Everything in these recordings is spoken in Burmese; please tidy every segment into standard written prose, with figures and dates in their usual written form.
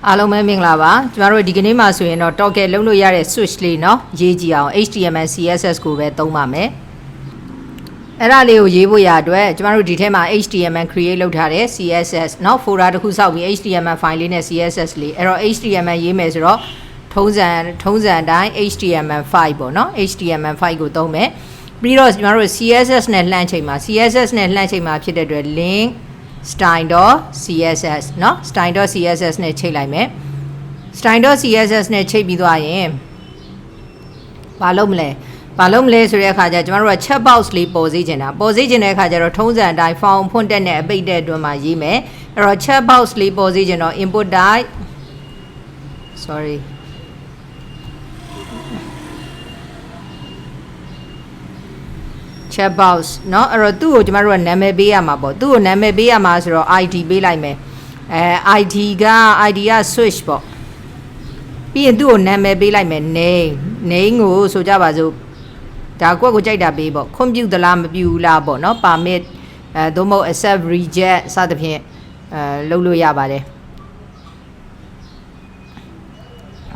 အားလုံးပဲမင်္ဂလာပါကျမတို့ဒီကနေ့မှာဆိုရင်တော့ toggle လုံးလို့ရတဲ့ switch လေးเนาะရေးကြည့်အောင် HTML CSS ကိုပဲသုံးပါမယ်အဲ့ဒါလေးကိုရေးဖို့ရအတွက်ကျမတို့ဒီထဲမှာ HTML create လုပ်ထားတဲ့ CSS เนาะ folder တစ်ခုစောက်ပြီး HTML file လေးနဲ့ CSS လေးအဲ့တော့ HTML ရေးမယ်ဆိုတော့ထုံးစံအတိုင်း HTML5 ပေါ့เนาะ HTML5 ကိုသုံးမယ်ပြီးတော့ကျမတို့ CSS နဲ့လှမ်းချိန်မှာ CSS နဲ့လှမ်းချိန်မှာဖြစ်တဲ့အတွက် link style.css เนาะ style.css နဲ့ချိန်လိုက်မယ် style.css နဲ့ချိန်ပြီးသွားရင်ဘာလုပ်မလဲဆိုတဲ့အခါကျကျမတို့က chat box လေးပေါ်စေချင်တဲ့အခါကျတော့ထုံးစံအတိုင်း form ဖွင့်တက်နဲ့အပိတ်တဲ့အတွင်းမှာရေးမယ်အဲ့တော့ chat box လေးပေါ်စေချင်တော့ input type chat box เนาะအဲ့တော့သူ့ကိုကျမတို့ကနာမည်ပေးရမှာပေါ့သူ့ကိုနာမည်ပေးရမှာဆိုတော့ ID ပေးလိုက်မယ်ID က switch ပေါ့ပြီးရင်သူ့ကိုနာမည်ပေးလိုက်မယ် name ကိုဆိုကြပါစို့ဒါကွက်ကိုကြိုက်တာပေးပေါ့ခွင့်ပြုသလားမပြုဘူးလားပေါ့เนาะ permit သို့မဟုတ် accept reject စသဖြင့်လုပ်လို့ရပါတယ်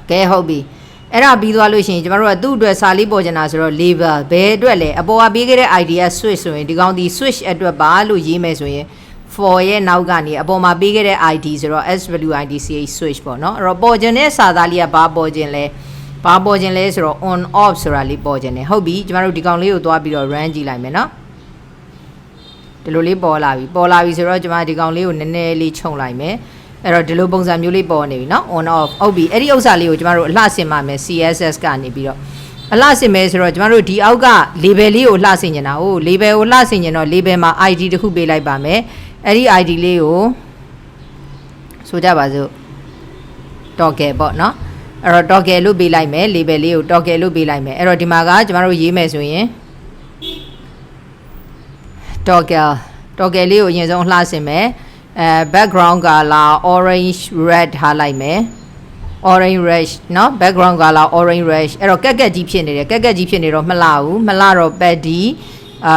ကဲဟုတ်ပြီအဲ့ဒါပြီးသွားလို့ရှိရင်ကျမတို့ကသူ့အတွက်စာလေးပေါ်ချင်တာဆိုတော့ label ဘယ်အတွက်လဲအပေါ်ကပေးခဲ့တဲ့ ID switch ဆိုရင်ဒီကောင်ဒီ switch အတွက်ပါလို့ရေးမယ်ဆိုရင် for ရဲ့နောက်ကနေအပေါ်မှာပေးခဲ့တဲ့ ID ဆိုတော့ swidch switch ပေါ့နော်အဲ့တော့ပေါ်ချင်တဲ့စာသားလေးကဘာပေါ်ချင်လဲဆိုတော့ on off ဆိုတာလေးပေါ်ချင်တယ်ဟုတ်ပြီကျမတို့ဒီကောင်လေးကိုသွားပြီးတော့ run ကြည့်လိုက်မယ်နော်ဒီလိုလေးပေါ်လာပြီဆိုတော့ကျမဒီကောင်လေးကိုနည်းနည်းလေးခြုံလိုက်မယ်အဲ့တော့ဒီလိုပုံစံမျိုးလေးပေါ်နေပြီเนาะ on off ဟုတ်ပြီအဲ့ဒီဥစ္စာလေးကိုကျမတို့အလှဆင်ပါမယ် CSS ကနေပြီးတော့အလှဆင်မယ်ဆိုတော့ကျမတို့ဒီအောက်က label လေးကိုလှဆင်နေတာဟို label ကိုလှဆင်ရင်တော့ label မှာ ID တစ်ခုပေးလိုက်ပါမယ်အဲ့ဒီ ID လေးကိုဆိုကြပါစို့ toggle ပေါ့เนาะအဲ့တော့ toggle လို့ပေးလိုက်မယ် label လေးကို toggle လို့ပေးလိုက်မယ်အဲ့တော့ဒီမှာကကျမတို့ရေးမယ်ဆိုရင် toggle လေးကိုအရင်ဆုံးလှဆင်မယ်background color orange red ထားလိုက်မယ် orange red เนาะ background color orange red အဲ့တော့ကက်ကက်ကြီးဖြစ်နေတော့မလှတော့ petty 0.5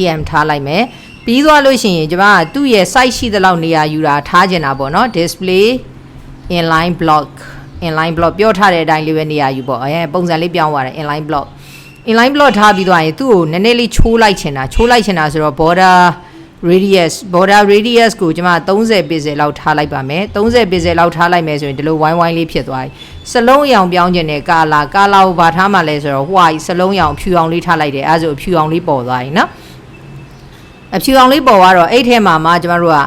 rem ထားလိုက်မယ်ပြီးသွားလို့ရှိရင်ကျမကသူ့ရဲ့ site ရှိသလောက်နေရာယူတာထားကျင်တာပေါ့เนาะ display inline block ပြောထားတဲ့အတိုင်းလေးပဲနေရာယူပေါ့ပုံစံလေးပြောင်းသွားတယ် inline block ထားပြီးသွားရင်သူ့ကိုနည်းနည်းလေးချိုးလိုက်ချင်တာဆိုတော့ border radius ကိုကျွန်မ30 pixel လောက်ထားလိုက်ပါမယ်30 pixel လောက်ထားလိုက်မယ်ဆိုရင်ဒီလိုဝိုင်းလေးဖြစ်သွားပြီစလုံးရောင်ပြောင်းကျင်တဲ့ color ကိုဘာထားမှလဲဆိုတော့ white စလုံးရောင်ဖြူအောင်လေးထားလိုက်တယ်အဲဆိုဖြူအောင်လေးပေါ်သွားပြီနော်အဖြူအောင်လေးပေါ်သွားတော့အဲ့ထဲမှာမှကျွန်တော်တို့က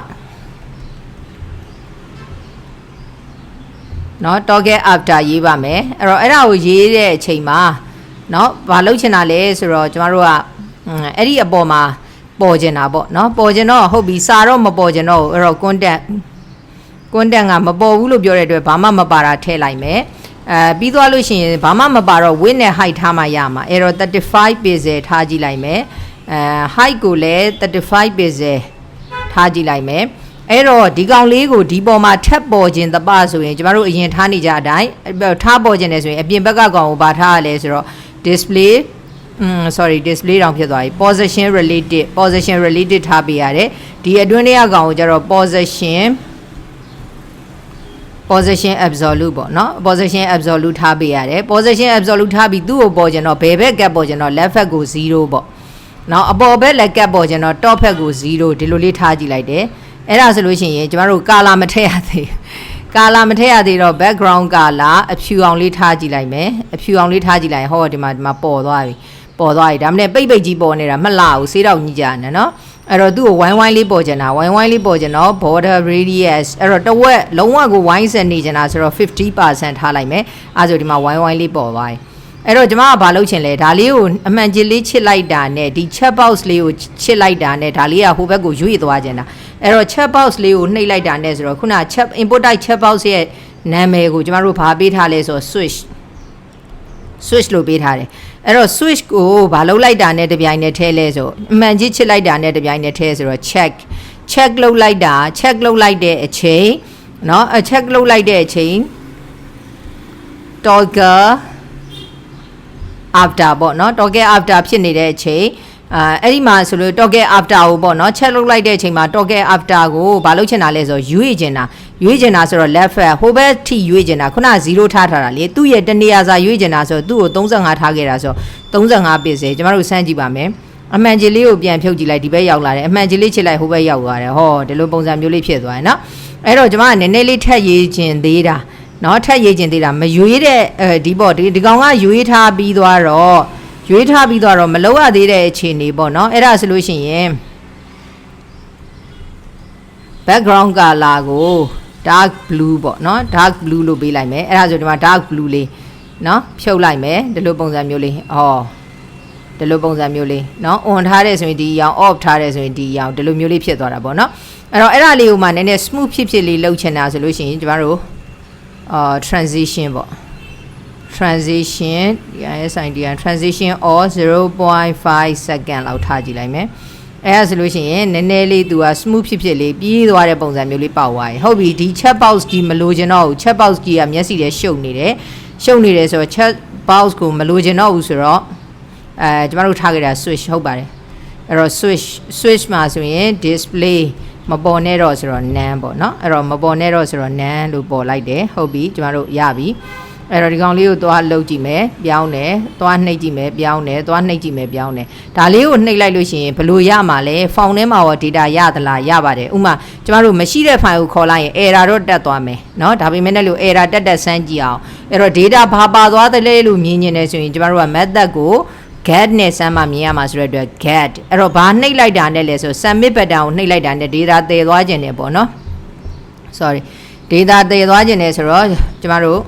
နော် toggle after ရေးပါမယ်အဲ့တော့အဲ့ဒါကိုရေးတဲ့အချိန်မှာเนาะဘာလုပ်ချင်တာလဲဆိုတော့ကျမတို့ကအဲ့ဒီအပေါ်မှာပေါ်ချင်တာပေါ့เนาะပေါ်ချင်တော့ဟုတ်ပြီစာတော့မပေါ်ချင်တော့အဲ့တော့ content ကမပေါ်ဘူးလို့ပြောတဲ့အတွက်ဘာမှမပါတာထည့်လိုက်မယ်ပြီးသွားလို့ရှိရင်ဘာမှမပါတော့ width နဲ့ height ထားမှရမှာအဲ့တော့35 pixel ထားကြည့်လိုက်မယ်height ကိုလည်း35 pixel ထားကြည့်လိုက်မယ်အဲ့တော့ဒီကောင်လေးကိုဒီပေါ်မှာထပ်ပေါ်ခြင်းတပဆိုရင်ကျမတို့အရင်ထားနေကြအတိုင်းထားပေါ်ခြင်းတယ်ဆိုရင်အပြင်ဘက်ကကောင်ကိုဘာထားရလဲဆိုတော့display တောင်ဖြစ်သွားပြီ position related ထားပေးရတယ်ဒီအတွင်းထဲကကောင်ကိုကျတော့ position absolute ပေါ့เนาะ position absolute ထားပေးရတယ် position absolute ထားပြီးသူ့ကိုပေါ်ကျင်တော့ဘယ်ဘက်ကပေါ်ကျင်တော့ left ဘက်ကို0ပေါ့เนาะအပေါ်ဘက်လက်ကပေါ်ကျင်တော့ top ဘက်ကို0ဒီလိုလေးထားကြည့်လိုက်တယ်အဲ့ဒါဆိုလို့ရှိရင်ကျမတို့ color မထည့်ရသေးတော့ background color အဖြူအောင်လေးထားကြည့်လိုက်မယ်ဟောဒီမှာပေါ်သွားပြီဒါမှမဟုတ်ပိတ်ကြီးပေါ်နေတာမလှဘူးဆေးတော့ညှိကြတယ်နော်အဲ့တော့သူ့ကိုဝိုင်းလေးပေါ်ကျင်တော့ border radius အဲ့တော့တစ်ဝက်လုံးဝကိုဝိုင်းစက်နေကျင်တာဆိုတော့ 50% ထားလိုက်မယ်အဲ့ဆိုဒီမှာဝိုင်းလေးပေါ်သွားပြီအဲ့တော့ကျမကဘာလုပ်ချင်လဲဒါလေးကိုအမှန်ကြီးလေးချစ်လိုက်တာနဲ့ဒီ chat box လေးကိုချစ်လိုက်တာနဲ့ဒါလေးကဟိုဘက်ကိုရွေ့သွားကျင်တာအဲ့တော့ chat box လေးကိုနှိပ်လိုက်တာနဲ့ဆိုတော့ခုန input type chat box ရဲ့နာမည်ကိုကျမတို့ဘာပေးထားလဲဆိုတော့ switch လို့ပေးထားတယ်အဲ့တော့ switch ကိုဘာလုပ်လိုက်တာနဲ့တပြိုင်နက်ထဲလဲဆိုအမှန်ကြီးချစ်လိုက်တာနဲ့တပြိုင်နက်ထဲဆိုတော့ check လုပ်လိုက်တဲ့အချိန်เนาะ check လုပ်လိုက်တဲ့အချိန် toggle after ပေါ့เนาะ toggle after ဖြစ်နေတဲ့အချိန် အဲ့ဒီမှာဆိုလို့ toggle after ကိုပေါ့နော်ချက်လုပ်လိုက်တဲ့အချိန်မှာ toggle after ကိုဘာလုပ်ချင်တာလဲဆိုတော့ရွေးချင်တာဆိုတော့ left ဟိုဘက်ထိရွေးချင်တာခုန0ထားတာလေသူ့ရဲ့တနေရာစာရွေးချင်တာဆိုတော့သူ့ကို35ထားခဲ့တာဆိုတော့35 pixel ကျွန်တော်တို့စမ်းကြည့်ပါမယ်အမှန်ကြီးလေးကိုပြန်ဖြုတ်ကြည့်လိုက်ဒီဘက်ရောက်လာတယ်အမှန်ကြီးလေးချစ်လိုက်ဟိုဘက်ရောက်သွားတယ်ဟောဒီလိုပုံစံမျိုးလေးဖြစ်သွားတယ်နော်အဲ့တော့ကျွန်မကနည်းနည်းလေးထက်ရေးခြင်းသေးတာနော်ထက်ရေးခြင်းသေးတာမရွေးတဲ့ဒီပေါ့ဒီကောင်ကရွေးထားပြီးသွားတော့မလောက်ရသေးတဲ့အခြေအနေပေါ့နော်အဲ့ဒါဆိုလို့ရှိရင် background color ကို dark blue ပေါ့နော် dark blue လို့ပေးလိုက်မယ်အဲ့ဒါဆိုဒီမှာ dark blue လေးနော်ဖြုတ်လိုက်မယ်ဒီလိုပုံစံမျိုးလေးဒီလိုပုံစံမျိုးလေးเนาะ on ထားတဲ့ဆိုရင်ဒီအရောင် off ထားတဲ့ဆိုရင်ဒီအရောင်ဒီလိုမျိုးလေးဖြစ်သွားတာပေါ့เนาะအဲ့တော့အဲ့ဒါလေးကိုမှနည်းနည်း smooth ဖြစ်လေးလုပ်ချင်တာဆိုလို့ရှိရင်ကျမတို့transition ပေါ့ transition transition or 0.5 second လောက်ထားကြည့်လိုက်မယ်အဲ့ဒါဆိုလို့ရှိရင်နည်းနည်းလေးသူက smooth ဖြစ်လေးပြေးသွားတဲ့ပုံစံမျိုးလေးပေါက်သွားပြီဟုတ်ပြီဒီ chat box ကြီးမလိုချင်တော့ဘူး chat box ကြီးကမျက်စိထဲရှုပ်နေတယ်ဆိုတော့ chat box ကိုမလိုချင်တော့ဘူးဆိုတော့ကျမတို့ထားခဲ့တာ switch ဟုတ်ပါတယ်အဲ့တော့ switch မှာဆိုရင် display မပေါ်နဲ့တော့ဆိုတော့ none ပေါ့เนาะအဲ့တော့မပေါ်နဲ့တော့ဆိုတော့ none လို့ပေါ်လိုက်တယ်ဟုတ်ပြီကျမတို့ရပြီအဲ့တော့ဒီကောင်လေးကိုသွားလှုပ်ကြည့်မယ်ပြောင်းတယ်သွားနှိပ်ကြည့်မယ်ပြောင်းတယ်သွားနှိပ်ကြည့်မယ်ပြောင်းတယ်ဒါလေးကိုနှိပ်လိုက်လို့ရှိရင်ဘယ်လိုရမှာလဲ font ထဲမှာရော data ရသလားရပါတယ်ဥမာကျမတို့မရှိတဲ့ file ကိုခေါ်လိုက်ရင် error တော့တက်သွားမယ်เนาะဒါပေမဲ့လည်း error တက်စမ်းကြည့်အောင်အဲ့တော့ data ဘာပါသွားသလဲလို့မြင်နေတယ်ဆိုရင်ကျမတို့က method ကို get နဲ့စမ်းမှမြင်ရမှာဆိုတဲ့အတွက် get အဲ့တော့ဘာနှိပ်လိုက်တာနဲ့လဲဆို submit button ကိုနှိပ်လိုက်တာနဲ့ data တည်သွားခြင်းနဲ့ပေါ့နော် sorry data တည်သွားခြင်းနဲ့ဆိုတော့ကျမတို့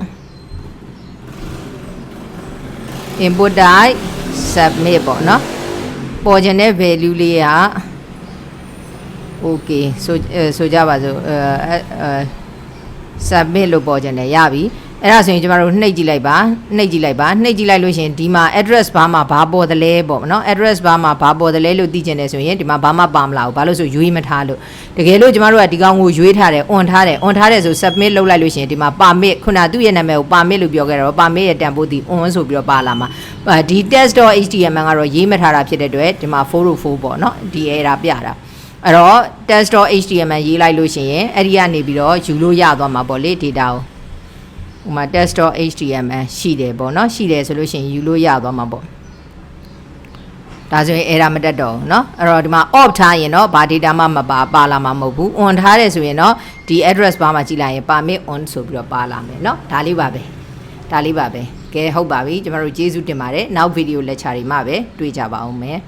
input type submit ပေါ့နော်ပေါ်ခြင်းတဲ့ value လေးက okay ဆိုကြပါစို့submit လို့ပေါ်ခြင်းနဲ့ရပြီအဲ့ဒါဆိုရင်ကျမတို့နှိပ်ကြည့်လိုက်လို့ရှင်ဒီမှာ address bar မှာဘာပေါ်တယ်လဲပေါ့နော် address bar မှာဘာပေါ်တယ်လဲလို့သိချင်တယ်ဆိုရင်ဒီမှာဘာမှပါမလာဘူးဘာလို့ဆိုရွေးမထားလို့တကယ်လို့ကျမတို့ကဒီကောင်ကိုရွေးထားတယ် on ထားတယ်ဆို submit လုပ်လိုက်လို့ရှင်ဒီမှာ permit ခုနသူ့ရဲ့နာမည်ကို permit လို့ပြောခဲ့တော့ permit ရဲ့တန်ဖိုးဒီ on ဆိုပြီးတော့ပါလာမှာဒီ test.html ကတော့ရေးမထားတာဖြစ်တဲ့အတွက်ဒီမှာ 404 ပေါ့နော်ဒီ error ပြတာအဲ့တော့ test.html ရေးလိုက်လို့ရှင်အဲ့ဒီကနေပြီးတော့ယူလို့ရသွားမှာပေါ့လေ data ကိုဥမာ test.html ရှိတယ်ပေါ့နော်ရှိတယ်ဆိုလို့ရှိရင်ယူလို့ရသွားမှာပေါ့ဒါဆိုရင် error မတက်တော့ဘူးเนาะအဲ့တော့ဒီမှာ off ထားရင်တော့ဘာ data မှမပါလာမှာမဟုတ်ဘူး on ထားတယ်ဆိုရင်တော့ဒီ address bar မှာကြည့်လိုက်ရင် permit on ဆိုပြီးတော့ပါလာမယ်เนาะဒါလေးပါပဲကဲဟုတ်ပါပြီကျမတို့ကျေးဇူးတင်ပါတယ်နောက် video lecture တွေမှာပဲတွေ့ကြပါအောင်မယ်